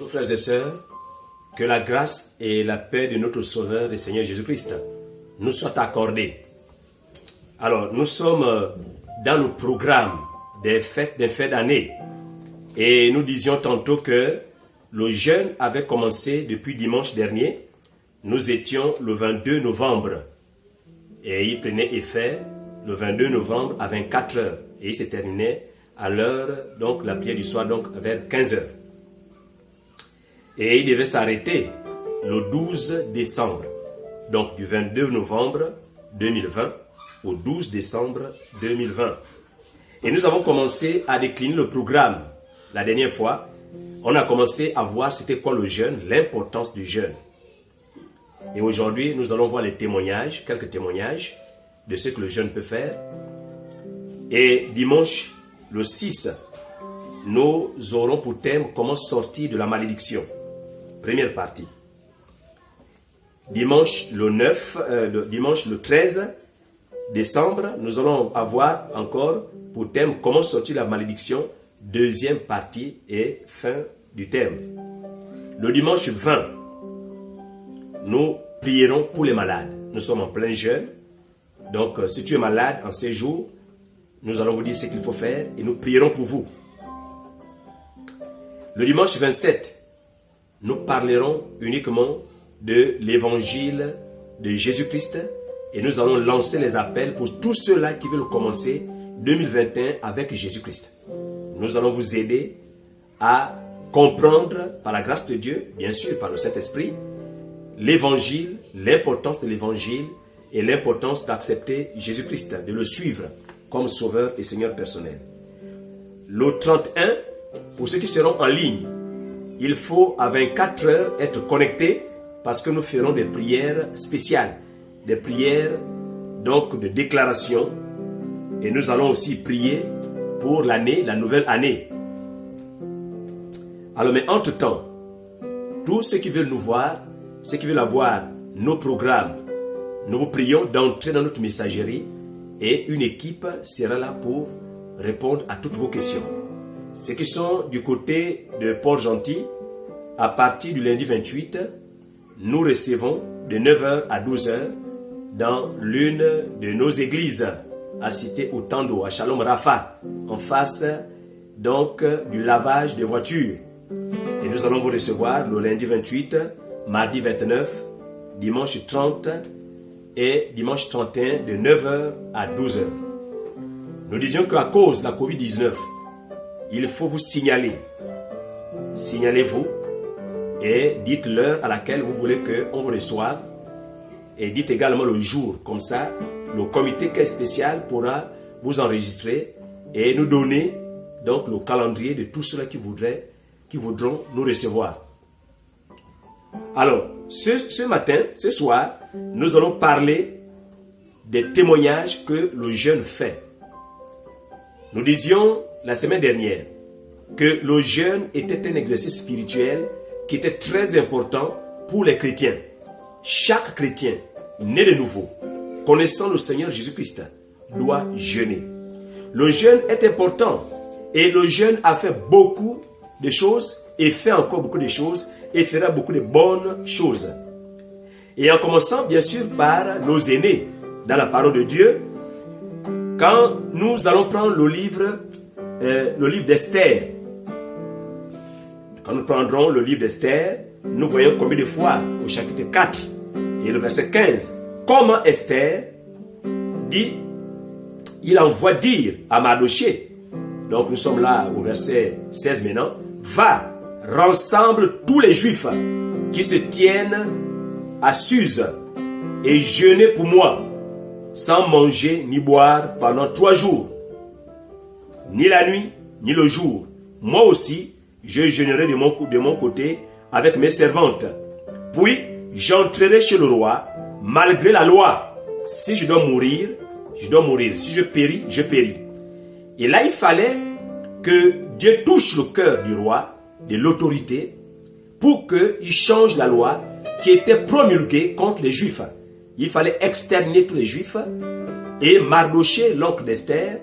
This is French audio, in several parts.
Chers frères et sœurs, que la grâce et la paix de notre Sauveur et Seigneur Jésus-Christ nous soient accordées. Alors, nous sommes dans le programme des fêtes d'année et nous disions tantôt que le jeûne avait commencé depuis dimanche dernier. Nous étions le 22 novembre et il prenait effet le 22 novembre à 24 heures et il se terminait à l'heure, donc la prière du soir, donc vers 15 heures. Et il devait s'arrêter le 12 décembre, donc du 22 novembre 2020 au 12 décembre 2020. Et nous avons commencé à décliner le programme. La dernière fois, on a commencé à voir c'était quoi le jeûne, l'importance du jeûne. Et aujourd'hui, nous allons voir les témoignages, quelques témoignages de ce que le jeûne peut faire. Et dimanche, le 6, nous aurons pour thème comment sortir de la malédiction. Première partie. Dimanche le 13 décembre, nous allons avoir encore pour thème comment sortir de la malédiction. Deuxième partie et fin du thème. Le dimanche 20, nous prierons pour les malades. Nous sommes en plein jeûne. Donc, si tu es malade en ces jours, nous allons vous dire ce qu'il faut faire et nous prierons pour vous. Le dimanche 27, nous parlerons uniquement de l'évangile de Jésus-Christ et nous allons lancer les appels pour tous ceux-là qui veulent commencer 2021 avec Jésus-Christ. Nous allons vous aider à comprendre par la grâce de Dieu, bien sûr par le Saint-Esprit, l'évangile, l'importance de l'évangile et l'importance d'accepter Jésus-Christ, de le suivre comme sauveur et Seigneur personnel. Le 31, pour ceux qui seront en ligne, il faut à 24 heures être connecté parce que nous ferons des prières spéciales, des prières donc de déclaration et nous allons aussi prier pour l'année, la nouvelle année. Alors mais entre-temps, tous ceux qui veulent nous voir, ceux qui veulent avoir nos programmes, nous vous prions d'entrer dans notre messagerie et une équipe sera là pour répondre à toutes vos questions. Ceux qui sont du côté de Port-Gentil, à partir du lundi 28, nous recevons de 9h à 12h dans l'une de nos églises à Cité Otando, à Shalom Rafa, en face donc du lavage de voitures. Et nous allons vous recevoir le lundi 28, mardi 29, dimanche 30 et dimanche 31 de 9h à 12h. Nous disions qu'à cause de la COVID-19, il faut vous signaler. Signalez-vous et dites l'heure à laquelle vous voulez qu'on vous reçoive et dites également le jour. Comme ça, le comité qui est spécial pourra vous enregistrer et nous donner donc le calendrier de tous ceux qui voudront nous recevoir. Alors, ce soir, nous allons parler des témoignages que le jeûne fait. Nous disions la semaine dernière que le jeûne était un exercice spirituel qui était très important pour les chrétiens. Chaque chrétien né de nouveau, connaissant le Seigneur Jésus-Christ, doit jeûner. Le jeûne est important et le jeûne a fait beaucoup de choses et fait encore beaucoup de choses et fera beaucoup de bonnes choses. Et en commençant bien sûr par nos aînés dans la parole de Dieu, quand nous allons prendre le livre d'Esther, quand nous prendrons le livre d'Esther, nous voyons combien de fois au chapitre 4 et le verset 15, comment Esther dit, il envoie dire à Mardochée, donc nous sommes là au verset 16 maintenant, va, rassemble tous les Juifs qui se tiennent à Suse et jeûnez pour moi, sans manger ni boire pendant 3 jours, ni la nuit, ni le jour. Moi aussi, je jeûnerai de mon côté avec mes servantes. Puis, j'entrerai chez le roi, malgré la loi. Si je dois mourir, je dois mourir. Si je péris, je péris. Et là, il fallait que Dieu touche le cœur du roi, de l'autorité, pour qu'il change la loi qui était promulguée contre les Juifs. Il fallait exterminer tous les Juifs. Et Mardochée, l'oncle d'Esther,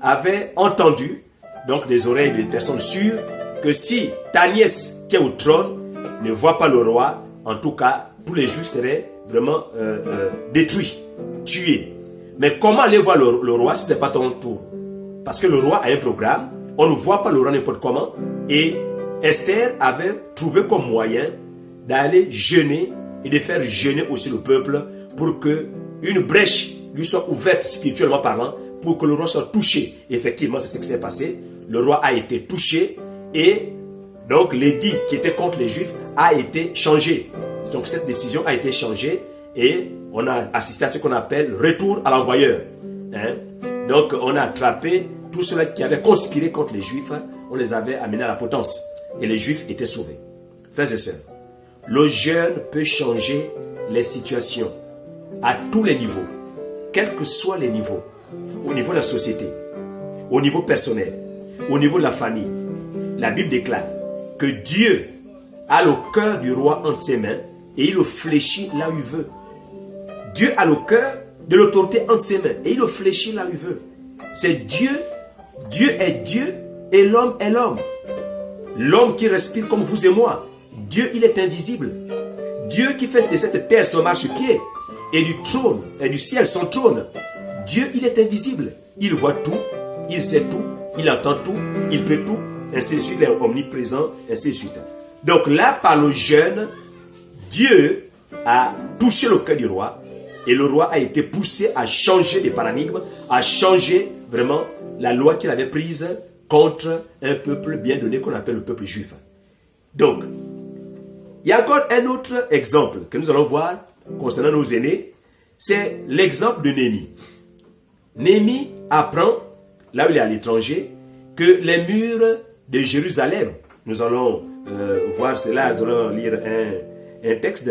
avait entendu, donc des oreilles de personnes sûres, que si ta nièce qui est au trône ne voit pas le roi, en tout cas, tous les Juifs seraient vraiment détruits, tués. Mais comment aller voir le roi si ce n'est pas ton tour? Parce que le roi a un programme, on ne voit pas le roi n'importe comment. Et Esther avait trouvé comme moyen d'aller jeûner et de faire jeûner aussi le peuple pour que une brèche lui soit ouverte spirituellement parlant, pour que le roi soit touché. Effectivement, c'est ce qui s'est passé. Le roi a été touché et donc l'édit qui était contre les Juifs a été changé. Donc cette décision a été changée et on a assisté à ce qu'on appelle retour à l'envoyeur. Donc on a attrapé tous ceux qui avaient conspiré contre les Juifs, on les avait amenés à la potence et les Juifs étaient sauvés. Frères et sœurs, le jeûne peut changer les situations à tous les niveaux, quels que soient les niveaux, au niveau de la société, au niveau personnel, au niveau de la famille. La Bible déclare que Dieu a le cœur du roi entre ses mains et il le fléchit là où il veut. Dieu a le cœur de l'autorité entre ses mains et il le fléchit là où il veut. C'est Dieu. Dieu est Dieu et l'homme est l'homme. L'homme qui respire comme vous et moi. Dieu, il est invisible. Dieu qui fait de cette terre son marchepied et du trône et du ciel son trône. Dieu, il est invisible. Il voit tout, il sait tout, il entend tout, il peut tout, ainsi de suite, il est omniprésent, ainsi de suite. Donc là, par le jeûne, Dieu a touché le cœur du roi et le roi a été poussé à changer de paradigme, à changer vraiment la loi qu'il avait prise contre un peuple bien donné qu'on appelle le peuple juif. Donc, il y a encore un autre exemple que nous allons voir concernant nos aînés, c'est l'exemple de Néhémie. Néhémie apprend, là où il est à l'étranger, que les murs de Jérusalem, nous allons voir cela, nous allons lire un texte.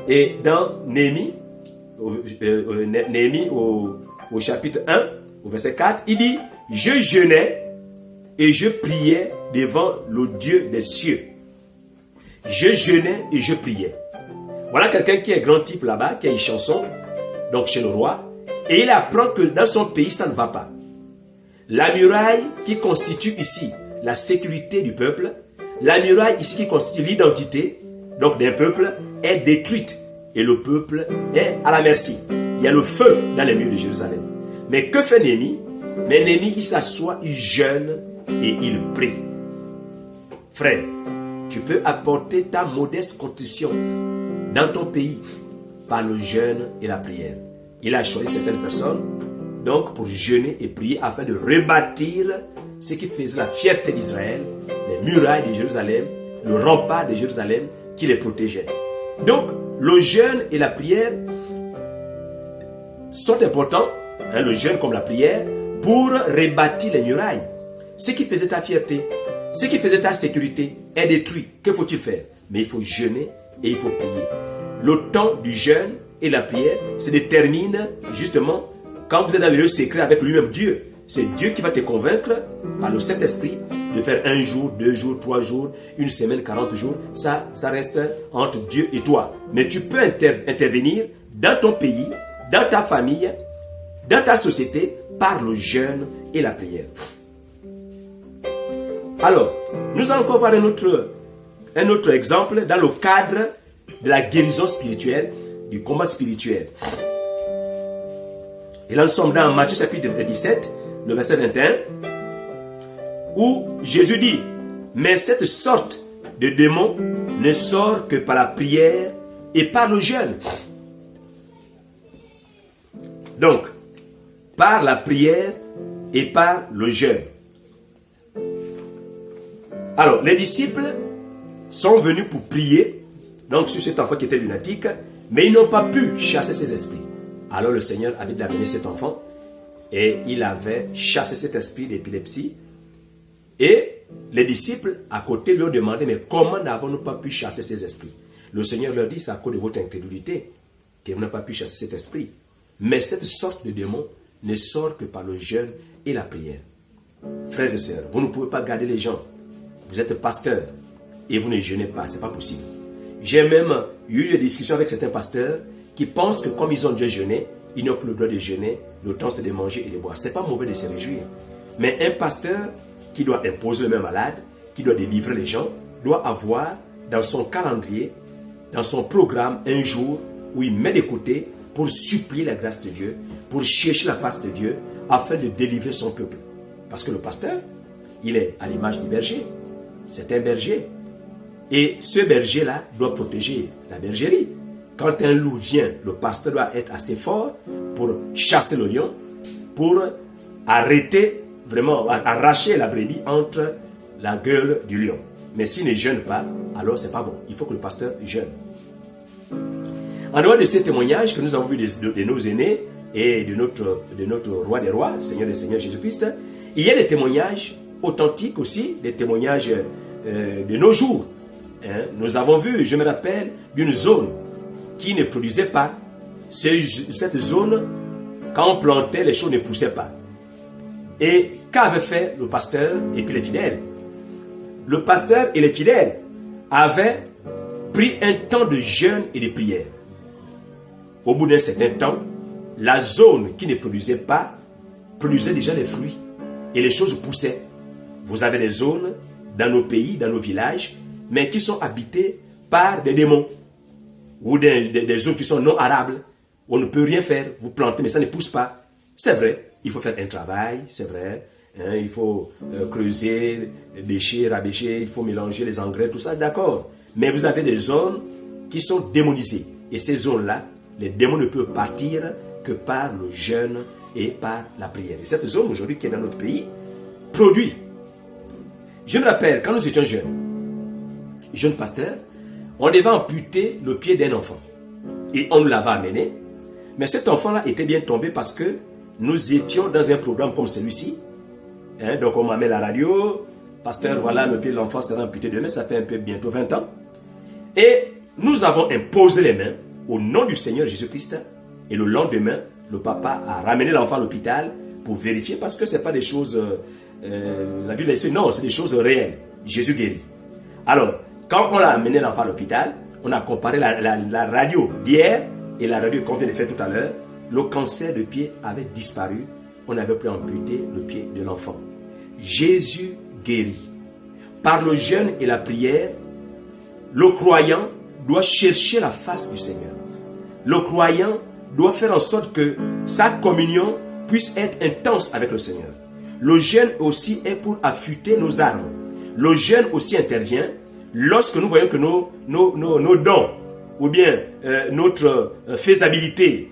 Et dans Néhémie, au chapitre 1, au verset 4, il dit « Je jeûnais et je priais devant le Dieu des cieux. » Je jeûnais et je priais. Voilà quelqu'un qui est grand type là-bas, qui a une chanson, donc chez le roi, et il apprend que dans son pays, ça ne va pas. La muraille qui constitue ici la sécurité du peuple, la muraille ici qui constitue l'identité, donc d'un peuple, est détruite. Et le peuple est à la merci. Il y a le feu dans les murs de Jérusalem. Mais que fait Néhémie? Mais Néhémie, il s'assoit, il jeûne et il prie. Frère, tu peux apporter ta modeste contribution dans ton pays par le jeûne et la prière. Il a choisi certaines personnes donc pour jeûner et prier afin de rebâtir ce qui faisait la fierté d'Israël, les murailles de Jérusalem, le rempart de Jérusalem qui les protégeait. Donc, le jeûne et la prière sont importants, le jeûne comme la prière, pour rebâtir les murailles. Ce qui faisait ta fierté, ce qui faisait ta sécurité est détruit. Que faut-il faire? Mais il faut jeûner et il faut prier. Le temps du jeûne et la prière se détermine justement quand vous êtes dans le lieu secret avec lui-même Dieu. C'est Dieu qui va te convaincre par le Saint-Esprit de faire 1 jour, 2 jours, 3 jours, 1 semaine, 40 jours. Ça reste entre Dieu et toi. Mais tu peux intervenir dans ton pays, dans ta famille, dans ta société, par le jeûne et la prière. Alors, nous allons encore voir un autre exemple dans le cadre de la guérison spirituelle, du combat spirituel. Et là, nous sommes dans Matthieu chapitre 17, le verset 21, où Jésus dit, « Mais cette sorte de démon ne sort que par la prière et par le jeûne. » Donc, par la prière et par le jeûne. Alors, les disciples sont venus pour prier, donc sur cet enfant qui était lunatique, mais ils n'ont pas pu chasser ces esprits. Alors le Seigneur avait amené cet enfant et il avait chassé cet esprit d'épilepsie. Et les disciples à côté lui ont demandé, mais comment n'avons-nous pas pu chasser ces esprits? Le Seigneur leur dit, c'est à cause de votre incrédulité que vous n'avez pas pu chasser cet esprit. Mais cette sorte de démon ne sort que par le jeûne et la prière. Frères et sœurs, vous ne pouvez pas garder les gens. Vous êtes pasteur et vous ne jeûnez pas, ce n'est pas possible. J'ai même eu des discussions avec certains pasteurs qui pensent que comme ils ont déjà jeûné, ils n'ont plus le droit de jeûner, le temps c'est de manger et de boire. Ce n'est pas mauvais de se réjouir. Mais un pasteur qui doit imposer les mains malades, qui doit délivrer les gens, doit avoir dans son calendrier, dans son programme, un jour où il met de côté pour supplier la grâce de Dieu, pour chercher la face de Dieu, afin de délivrer son peuple. Parce que le pasteur, il est à l'image du berger. C'est un berger. Et ce berger-là doit protéger la bergerie. Quand un loup vient, le pasteur doit être assez fort pour chasser le lion, pour arrêter, vraiment arracher la brebis entre la gueule du lion. Mais s'il ne jeûne pas, alors c'est pas bon. Il faut que le pasteur jeûne. En dehors de ces témoignages que nous avons vus de nos aînés et de notre roi des rois, Seigneur des Seigneurs Jésus-Christ, il y a des témoignages authentiques aussi, des témoignages de nos jours. Nous avons vu, je me rappelle, d'une zone qui ne produisait pas. Cette zone, quand on plantait, les choses ne poussaient pas. Et qu'avait fait le pasteur et puis les fidèles? Le pasteur et les fidèles avaient pris un temps de jeûne et de prière. Au bout d'un certain temps, la zone qui ne produisait pas produisait déjà des fruits et les choses poussaient. Vous avez des zones dans nos pays, dans nos villages, mais qui sont habitées par des démons ou des zones qui sont non arables. On ne peut rien faire, vous plantez, mais ça ne pousse pas. C'est vrai, il faut faire un travail, c'est vrai. Il faut creuser, bêcher, rabêcher, il faut mélanger les engrais, tout ça, d'accord. Mais vous avez des zones qui sont démonisées. Et ces zones-là, les démons ne peuvent partir que par le jeûne et par la prière. Et cette zone, aujourd'hui, qui est dans notre pays, produit. Je me rappelle, quand nous étions jeunes pasteurs, on devait amputer le pied d'un enfant. Et on nous l'avait amené. Mais cet enfant-là était bien tombé parce que nous étions dans un programme comme celui-ci. Donc on m'a mis la radio. Pasteur, voilà, le pied de l'enfant sera amputé demain. Ça fait un peu bientôt 20 ans. Et nous avons imposé les mains au nom du Seigneur Jésus-Christ. Et le lendemain, le papa a ramené l'enfant à l'hôpital pour vérifier parce que ce n'est pas des choses... la vie laissée, non, c'est des choses réelles. Jésus guérit. Alors, quand on a amené l'enfant à l'hôpital, on a comparé la radio d'hier et la radio qu'on vient de faire tout à l'heure. Le cancer de pied avait disparu. On avait pu amputer le pied de l'enfant. Jésus guérit. Par le jeûne et la prière, le croyant doit chercher la face du Seigneur. Le croyant doit faire en sorte que sa communion puisse être intense avec le Seigneur. Le jeûne aussi est pour affûter nos armes. Le jeûne aussi intervient lorsque nous voyons que nos dons ou bien notre faisabilité,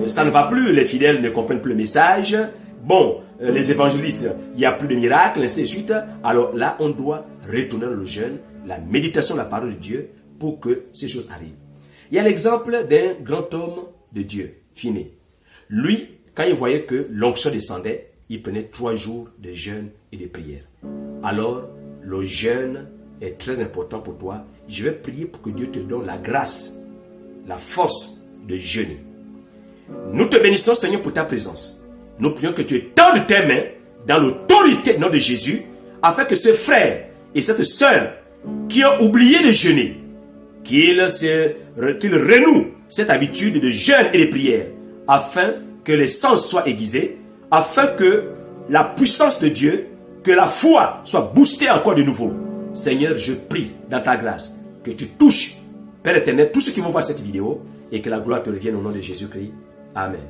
ça ne va plus, les fidèles ne comprennent plus le message, bon, les évangélistes, il n'y a plus de miracles, ainsi de suite. Alors là, on doit retourner dans le jeûne, la méditation de la parole de Dieu pour que ces choses arrivent. Il y a l'exemple d'un grand homme de Dieu, Finney. Lui, quand il voyait que l'onction descendait, il prenait 3 jours de jeûne et de prière. Alors, le jeûne est très important pour toi. Je vais prier pour que Dieu te donne la grâce, la force de jeûner. Nous te bénissons, Seigneur, pour ta présence. Nous prions que tu étendes tes mains dans l'autorité du nom de Jésus, afin que ce frère et cette sœur qui ont oublié de jeûner, qu'ils renouent cette habitude de jeûne et de prière, afin que les sens soient aiguisés, afin que la puissance de Dieu, que la foi soit boostée encore de nouveau. Seigneur, je prie dans ta grâce que tu touches, Père éternel, tous ceux qui vont voir cette vidéo et que la gloire te revienne au nom de Jésus-Christ. Amen.